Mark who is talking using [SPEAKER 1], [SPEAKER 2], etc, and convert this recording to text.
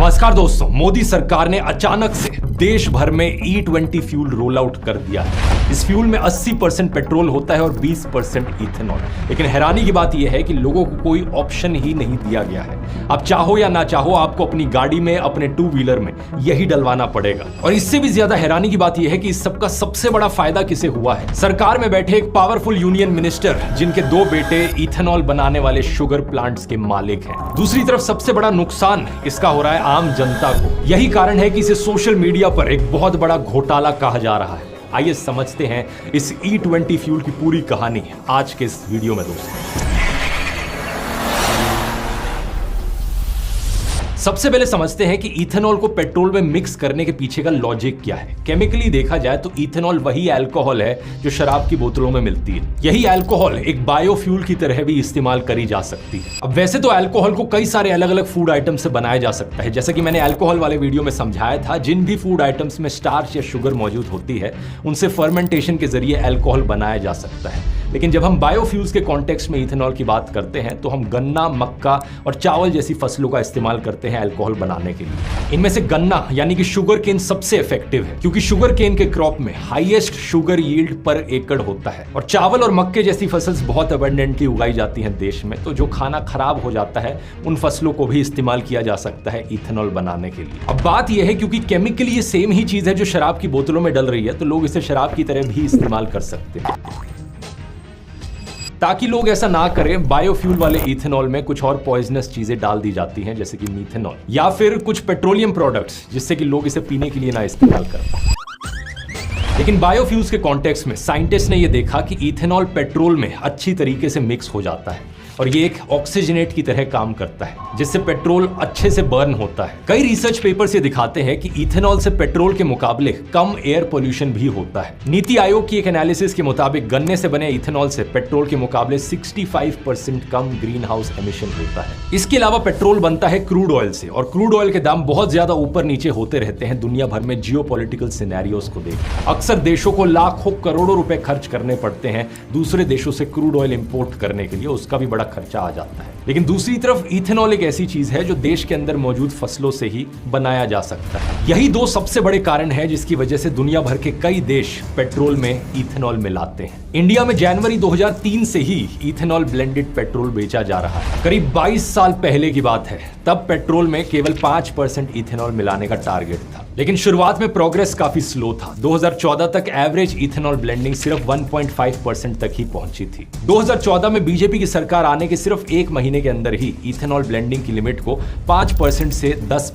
[SPEAKER 1] नमस्कार दोस्तों, मोदी सरकार ने अचानक से देश भर में E20 फ्यूल रोल आउट कर दिया है। इस फ्यूल में 80% पेट्रोल होता है और 20% इथेनॉल। लेकिन हैरानी की बात यह है कि लोगों को कोई ऑप्शन ही नहीं दिया गया है। आप चाहो या ना चाहो, आपको अपनी गाड़ी में, अपने टू व्हीलर में यही डलवाना पड़ेगा। और इससे भी ज्यादा हैरानी की बात यह है कि इस सबका सबसे बड़ा फायदा किसे हुआ है? सरकार में बैठे एक पावरफुल यूनियन मिनिस्टर, जिनके 2 बेटे इथेनॉल बनाने वाले शुगर प्लांट्स के मालिक हैं। दूसरी तरफ सबसे बड़ा नुकसान इसका हो रहा है आम जनता को। यही कारण है कि इसे सोशल मीडिया पर एक बहुत बड़ा घोटाला कहा जा रहा है। आइए समझते हैं इस E20 फ्यूल की पूरी कहानी आज के इस वीडियो में दोस्तों। सबसे पहले समझते हैं कि इथेनॉल को पेट्रोल में मिक्स करने के पीछे का लॉजिक क्या है। केमिकली देखा जाए तो इथेनॉल वही अल्कोहल है जो शराब की बोतलों में मिलती है। यही अल्कोहल एक बायोफ्यूल की तरह भी इस्तेमाल करी जा सकती है। अब वैसे तो अल्कोहल को कई सारे अलग अलग फूड आइटम से बनाया जा सकता है, जैसा कि मैंने अल्कोहल वाले वीडियो में समझाया था। जिन भी फूड आइटम्स में स्टार्च या शुगर मौजूद होती है, उनसे फर्मेंटेशन के जरिए अल्कोहल बनाया जा सकता है। लेकिन जब हम बायोफ्यूल्स के कॉन्टेक्स्ट में इथेनॉल की बात करते हैं तो हम गन्ना, मक्का और चावल जैसी फसलों का इस्तेमाल करते हैं अल्कोहल बनाने के लिए। इनमें से गन्ना यानी कि शुगर केन सबसे इफेक्टिव है, क्योंकि शुगर केन के क्रॉप में हाईएस्ट शुगर यील्ड पर एकड़ होता है। और चावल और मक्के जैसी फसल बहुत अबंडेंटली उगाई जाती हैं देश में, तो जो खाना खराब हो जाता है उन फसलों को भी इस्तेमाल किया जा सकता है इथेनॉल बनाने के लिए। अब बात यह है, क्योंकि केमिकली ये सेम ही चीज है जो शराब की बोतलों में डल रही है, तो लोग इसे शराब की तरह भी इस्तेमाल कर सकते हैं। ताकि लोग ऐसा ना करें, बायोफ्यूल वाले इथेनॉल में कुछ और पॉइजनस चीजें डाल दी जाती हैं, जैसे कि मीथेनॉल या फिर कुछ पेट्रोलियम प्रोडक्ट्स, जिससे कि लोग इसे पीने के लिए ना इस्तेमाल करें। लेकिन बायोफ्यूल्स के कॉन्टेक्स्ट में साइंटिस्ट ने यह देखा कि इथेनॉल पेट्रोल में अच्छी तरीके से मिक्स हो जाता है और ये एक ऑक्सीजनेट की तरह काम करता है, जिससे पेट्रोल अच्छे से बर्न होता है। कई रिसर्च पेपर्स ये दिखाते हैं कि इथेनॉल से पेट्रोल के मुकाबले कम एयर पोल्यूशन भी होता है। नीति आयोग की एक एनालिसिस के मुताबिक गन्ने से बने इथेनॉल से पेट्रोल के मुकाबले 65% कम ग्रीन हाउस एमिशन होता है। इसके अलावा पेट्रोल बनता है क्रूड ऑयल से, और क्रूड ऑयल के दाम बहुत ज्यादा ऊपर नीचे होते रहते हैं दुनिया भर में जियोपॉलिटिकल सिनेरियोस को देख। अक्सर देशों को लाखों करोड़ों रुपए खर्च करने पड़ते हैं दूसरे देशों से क्रूड ऑयल इंपोर्ट करने के लिए, उसका भी बड़ा खर्चा आ जाता है। लेकिन दूसरी तरफ इथेनॉल एक ऐसी चीज है जो देश के अंदर मौजूद फसलों से ही बनाया जा सकता है। यही 2 सबसे बड़े कारण हैं जिसकी वजह से दुनिया भर के कई देश पेट्रोल में इथेनॉल मिलाते हैं। इंडिया में जनवरी 2003 से ही इथेनॉल ब्लेंडेड पेट्रोल बेचा जा रहा है। करीब 22 साल पहले की बात है, तब पेट्रोल में केवल 5% इथेनॉल मिलाने का टारगेट था। लेकिन शुरुआत में प्रोग्रेस काफी स्लो था। 2014 तक एवरेज इथेनॉल ब्लेंडिंग सिर्फ 1.5% तक ही पहुंची थी। 2014 में बीजेपी की सरकार आने के सिर्फ 1 महीने के अंदर ही इथेनॉल ब्लेंडिंग की लिमिट को 5% से 10